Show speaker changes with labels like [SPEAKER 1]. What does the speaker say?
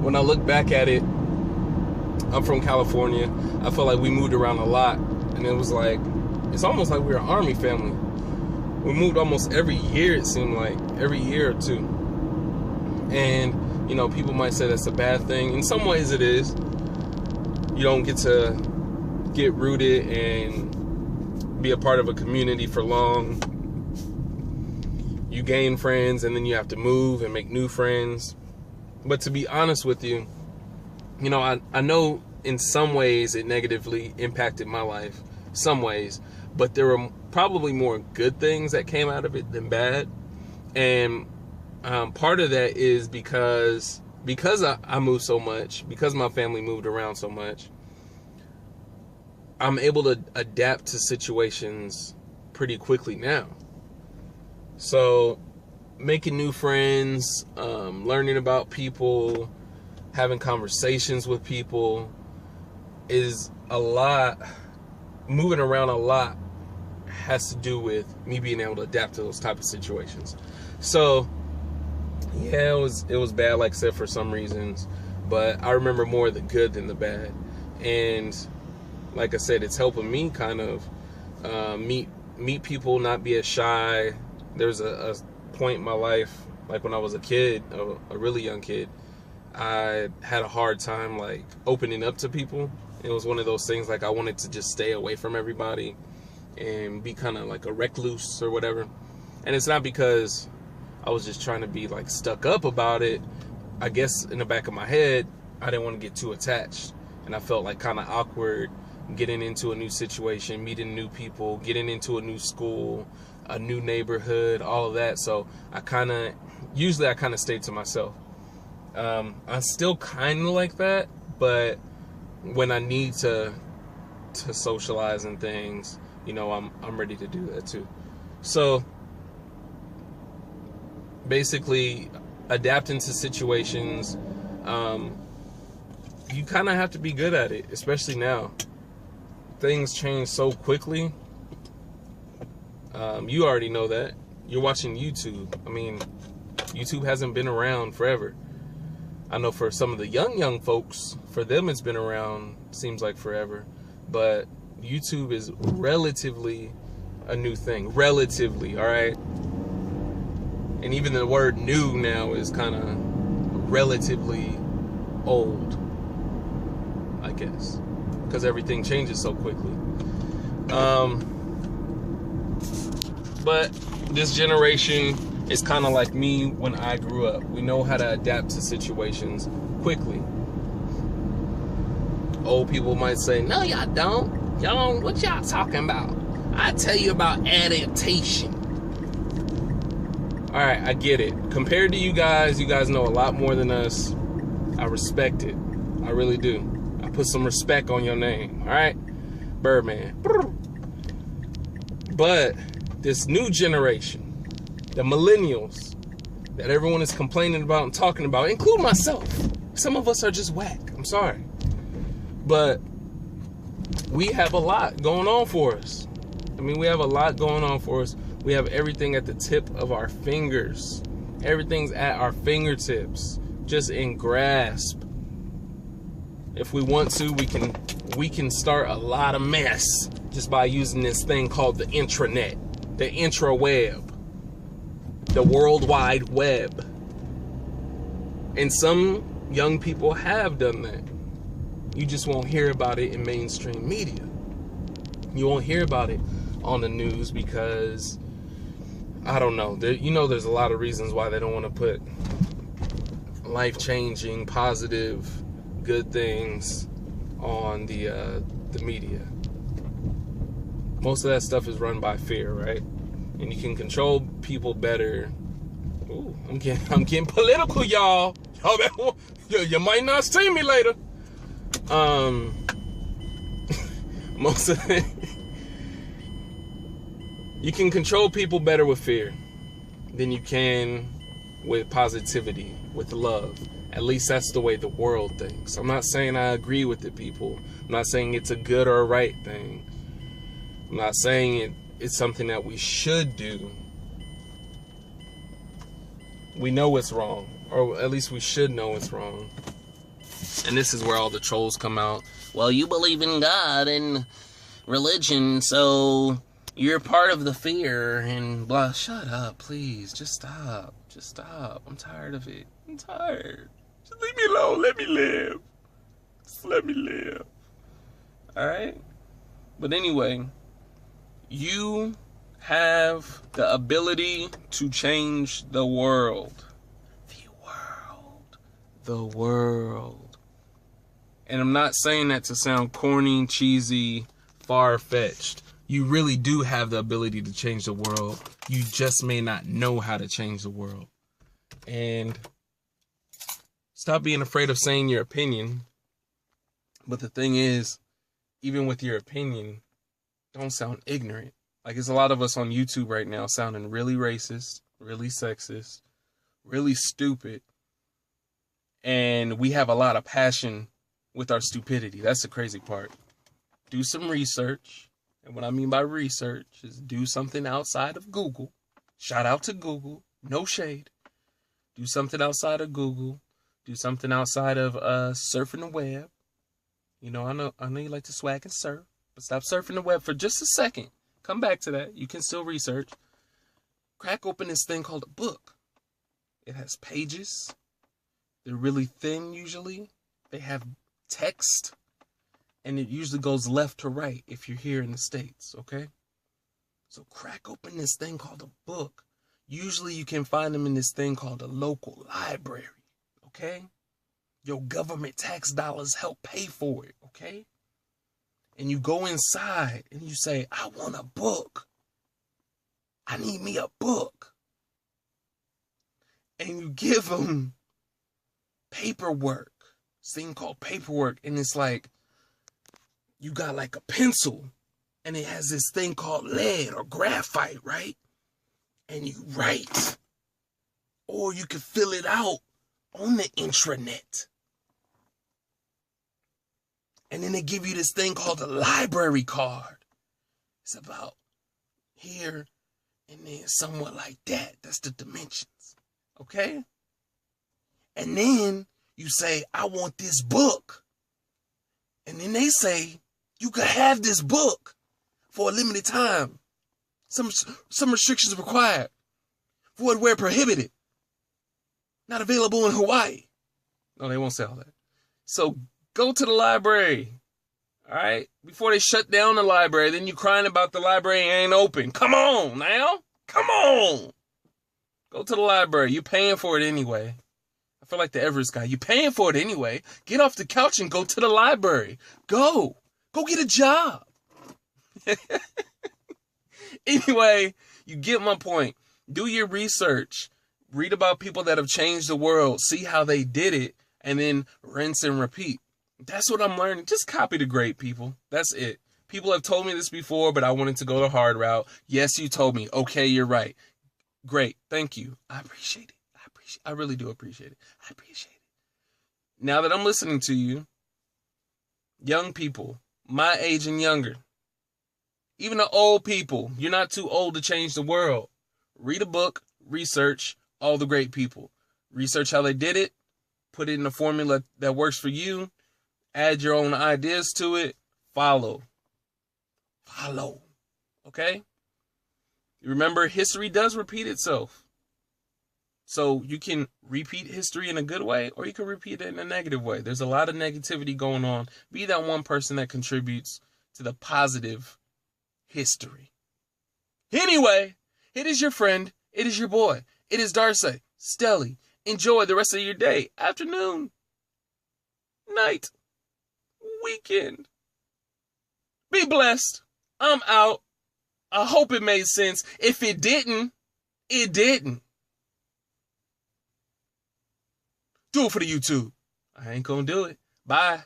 [SPEAKER 1] when I look back at it, I'm from California. I feel like we moved around a lot, and it was like, it's almost like we were an army family. We moved almost every year, it seemed like, every year or two. And, you know, people might say that's a bad thing. In some ways it is. You don't get to get rooted and be a part of a community for long. You gain friends, and then you have to move and make new friends. But to be honest with you, you know, I know in some ways it negatively impacted my life, some ways, but there were probably more good things that came out of it than bad. And part of that is because I moved so much, because my family moved around so much, I'm able to adapt to situations pretty quickly now. So making new friends, learning about people, having conversations with people is a lot. Moving around a lot has to do with me being able to adapt to those type of situations. So yeah, it was bad, like I said, for some reasons, but I remember more of the good than the bad. And like I said, it's helping me kind of meet people, not be as shy. There's a point in my life, like when I was a kid, a really young kid, I had a hard time like opening up to people. It was one of those things, like I wanted to just stay away from everybody and be kind of like a recluse or whatever. And it's not because I was just trying to be like stuck up about it. I guess in the back of my head, I didn't want to get too attached, and I felt like kind of awkward getting into a new situation, meeting new people, getting into a new school, a new neighborhood, all of that. So usually I kind of stay to myself. I'm still kind of like that, but when I need to socialize and things, you know, I'm ready to do that too. So basically, adapting to situations, you kind of have to be good at it, especially now. Things change so quickly. You already know that. You're watching YouTube. I mean, YouTube hasn't been around forever. I know for some of the young folks, for them it's been around, seems like forever. But YouTube is relatively a new thing. Relatively, all right? And even the word new now is kind of relatively old, I guess, because everything changes so quickly. But this generation is kind of like me when I grew up. We know how to adapt to situations quickly. Old people might say, no, y'all don't. Y'all don't. What y'all talking about? I tell you about adaptation. All right, I get it. Compared to you guys know a lot more than us. I respect it. I really do. I put some respect on your name. All right? Birdman. But this new generation, the millennials that everyone is complaining about and talking about, include myself. Some of us are just whack. I'm sorry. But we have a lot going on for us. I mean, we have a lot going on for us. We have everything at the tip of our fingers. Everything's at our fingertips, just in grasp. If we want to, we can start a lot of mess just by using this thing called the intranet, the intraweb, the World Wide Web. And some young people have done that. You just won't hear about it in mainstream media. You won't hear about it on the news because, I don't know, there's a lot of reasons why they don't want to put life-changing, positive, good things on the media. Most of that stuff is run by fear, right? And you can control people better. Ooh, I'm getting political, y'all. You might not see me later. Most of it, you can control people better with fear than you can with positivity, with love. At least that's the way the world thinks. I'm not saying I agree with it, people. I'm not saying it's a good or a right thing. I'm not saying it's something that we should do. We know it's wrong, or at least we should know it's wrong. And this is where all the trolls come out. Well, you believe in God and religion, so you're part of the fear and blah. Shut up, please. Just stop. Just stop. I'm tired of it. I'm tired. Just leave me alone. Let me live. Just let me live. Alright? But anyway, you have the ability to change the world. The world. And I'm not saying that to sound corny, cheesy, far-fetched. You really do have the ability to change the world. You just may not know how to change the world. And stop being afraid of saying your opinion. But the thing is, even with your opinion, don't sound ignorant. Like, there's a lot of us on YouTube right now sounding really racist, really sexist, really stupid. And we have a lot of passion with our stupidity. That's the crazy part. Do some research. And what I mean by research is do something outside of Google. Shout out to Google. No shade. Do something outside of Google. Do something outside of surfing the web. You know, I know you like to swag and surf. But stop surfing the web for just a second. Come back to that. You can still research. Crack open this thing called a book. It has pages. They're really thin usually. They have text. And it usually goes left to right if you're here in the States, okay? So crack open this thing called a book. Usually you can find them in this thing called a local library, okay? Your government tax dollars help pay for it, okay? And you go inside and you say, I want a book. I need me a book. And you give them paperwork, this thing called paperwork, and it's like, you got like a pencil, and it has this thing called lead or graphite, right? And you write, or you can fill it out on the intranet. And then they give you this thing called a library card. It's about here and then somewhat like that. That's the dimensions, okay? And then you say, I want this book. And then they say, you can have this book for a limited time. Some restrictions required. Void where prohibited. Not available in Hawaii. No, they won't say all that. So go to the library. All right? Before they shut down the library, then you crying about the library ain't open. Come on now. Come on. Go to the library. You're paying for it anyway. I feel like the Everest guy. You're paying for it anyway. Get off the couch and go to the library. Go. Go get a job. Anyway, you get my point. Do your research. Read about people that have changed the world. See how they did it. And then rinse and repeat. That's what I'm learning. Just copy the great people. That's it. People have told me this before, but I wanted to go the hard route. Yes, you told me. Okay, you're right. Great. Thank you. I appreciate it. I really do appreciate it. I appreciate it. Now that I'm listening to you, young people, my age and younger, even the old people, you're not too old to change the world. Read a book, research all the great people. Research how they did it, put it in a formula that works for you, add your own ideas to it, follow. Okay? Remember, history does repeat itself. So you can repeat history in a good way, or you can repeat it in a negative way. There's a lot of negativity going on. Be that one person that contributes to the positive history. Anyway, it is your friend. It is your boy. It is Darcé Stelly. Enjoy the rest of your day, afternoon, night, weekend. Be blessed. I'm out. I hope it made sense. If it didn't, it didn't. Do it for the YouTube. I ain't gonna do it. Bye.